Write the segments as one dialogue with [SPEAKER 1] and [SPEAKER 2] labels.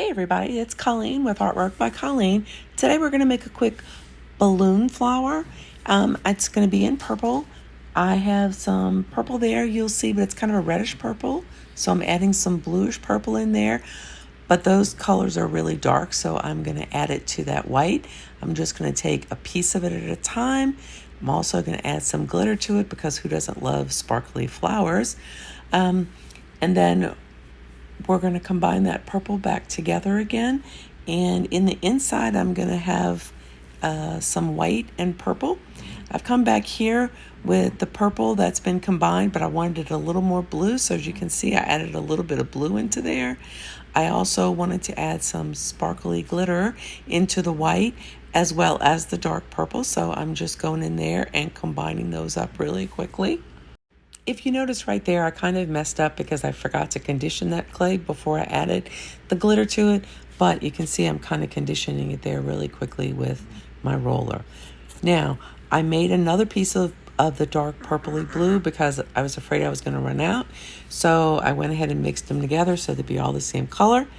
[SPEAKER 1] Hey everybody, it's Colleen with Artwork by Colleen. Today we're going to make a quick balloon flower. It's going to be in purple. I have some purple there, you'll see, but it's kind of a reddish purple. So I'm adding some bluish purple in there. But those colors are really dark, so I'm going to add it to that white. I'm just going to take a piece of it at a time. I'm also going to add some glitter to it because who doesn't love sparkly flowers? And then we're going to combine that purple back together again. And in the inside, I'm going to have some white and purple. I've come back here with the purple that's been combined, but I wanted it a little more blue. So as you can see, I added a little bit of blue into there. I also wanted to add some sparkly glitter into the white as well as the dark purple. So I'm just going in there and combining those up really quickly. If you notice right there, I kind of messed up because I forgot to condition that clay before I added the glitter to it. But you can see I'm kind of conditioning it there really quickly with my roller. Now, I made another piece of the dark purpley blue because I was afraid I was going to run out. So I went ahead and mixed them together so they'd be all the same color.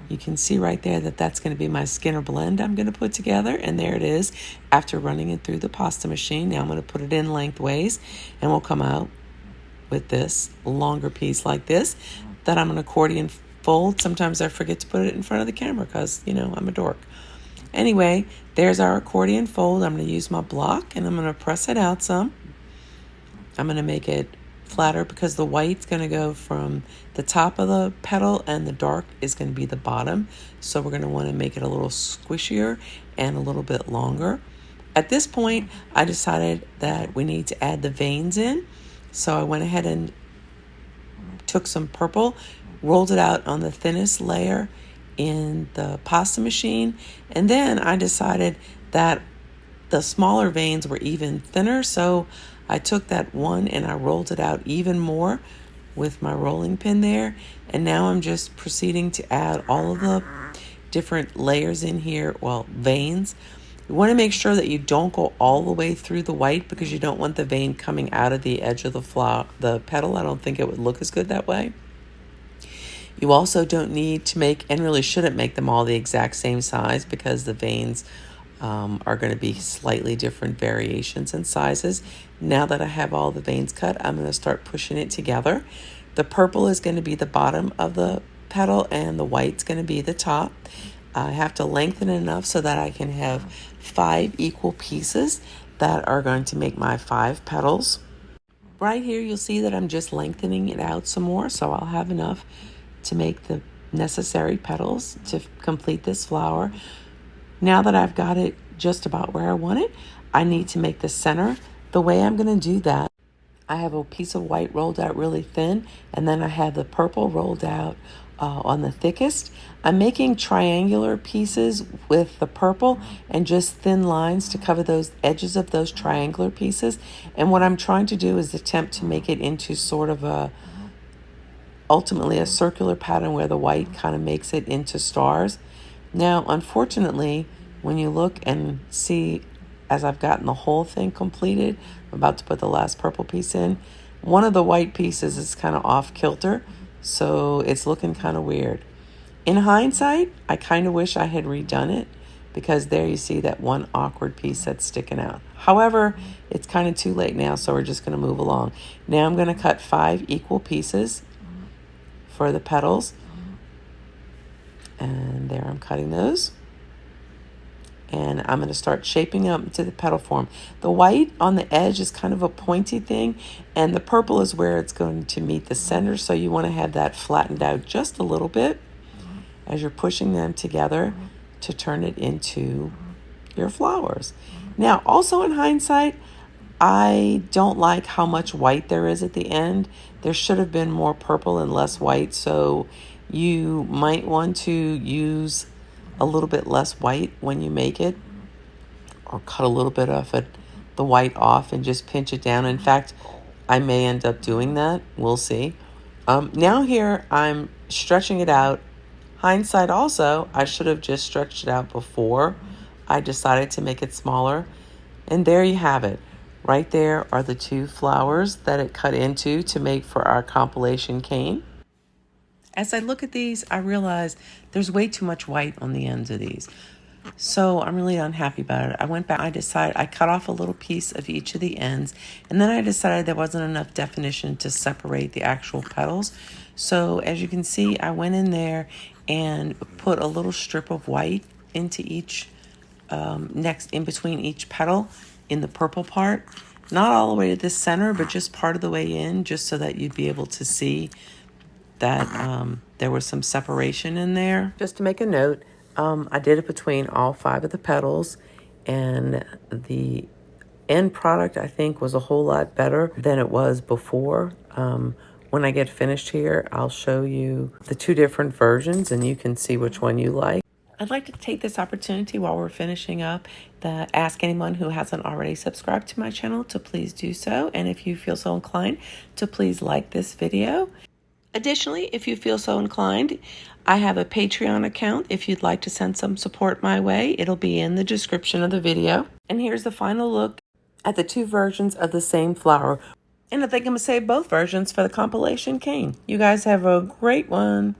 [SPEAKER 1] You can see right there that that's going to be my Skinner blend I'm going to put together. And there it is after running it through the pasta machine. Now I'm going to put it in lengthways and we'll come out with this longer piece like this that I'm an accordion fold. Sometimes I forget to put it in front of the camera because, you know, I'm a dork. Anyway, there's our accordion fold. I'm going to use my block and I'm going to press it out some. I'm going to make it flatter because the white's going to go from the top of the petal and the dark is going to be the bottom. So we're going to want to make it a little squishier and a little bit longer. At this point, I decided that we need to add the veins in. So I went ahead and took some purple, rolled it out on the thinnest layer in the pasta machine, and then I decided that the smaller veins were even thinner, so I took that one and I rolled it out even more with my rolling pin there, and now I'm just proceeding to add all of the different layers in here, well, veins. You want to make sure that you don't go all the way through the white because you don't want the vein coming out of the edge of the flower, the petal. I don't think it would look as good that way. You also don't need to make, and really shouldn't make them all the exact same size because the veins are going to be slightly different variations in sizes. Now that I have all the veins cut, I'm going to start pushing it together. The purple is going to be the bottom of the petal and the white's going to be the top. I have to lengthen it enough so that I can have 5 equal pieces that are going to make my 5 petals. Right here, you'll see that I'm just lengthening it out some more, so I'll have enough to make the necessary petals to complete this flower. Now that I've got it just about where I want it, I need to make the center. The way I'm going to do that, I have a piece of white rolled out really thin, and then I have the purple rolled out on the thickest. I'm making triangular pieces with the purple and just thin lines to cover those edges of those triangular pieces. And what I'm trying to do is attempt to make it into sort of ultimately a circular pattern where the white kind of makes it into stars. Now, unfortunately, when you look and see as I've gotten the whole thing completed, I'm about to put the last purple piece in, one of the white pieces is kind of off kilter. So it's looking kind of weird. In hindsight, I kind of wish I had redone it because there you see that one awkward piece that's sticking out. However, it's kind of too late now, so we're just going to move along. Now I'm going to cut 5 equal pieces for the petals. And there I'm cutting those. And I'm going to start shaping up into the petal form. The white on the edge is kind of a pointy thing, and the purple is where it's going to meet the center, so you want to have that flattened out just a little bit as you're pushing them together to turn it into your flowers. Now, also in hindsight, I don't like how much white there is at the end. There should have been more purple and less white, so you might want to use a little bit less white when you make it, or cut a little bit of the white off and just pinch it down. In fact, I may end up doing that. We'll see. Now here I'm stretching it out. Hindsight also, I should have just stretched it out before I decided to make it smaller. And there you have it. Right there are the 2 flowers that it cut into to make for our compilation cane. As I look at these, I realize there's way too much white on the ends of these. So I'm really unhappy about it. I went back, I cut off a little piece of each of the ends, and then I decided there wasn't enough definition to separate the actual petals. So as you can see, I went in there and put a little strip of white into each, next in between each petal in the purple part. Not all the way to the center, but just part of the way in, just so that you'd be able to see that there was some separation in there. Just to make a note, I did it between all 5 of the petals, and the end product, I think, was a whole lot better than it was before. When I get finished here, I'll show you the 2 different versions, and you can see which one you like. I'd like to take this opportunity while we're finishing up to ask anyone who hasn't already subscribed to my channel to please do so, and if you feel so inclined, to please like this video. Additionally, if you feel so inclined, I have a Patreon account. If you'd like to send some support my way, it'll be in the description of the video. And here's the final look at the 2 versions of the same flower. And I think I'm going to save both versions for the compilation cane. You guys have a great one.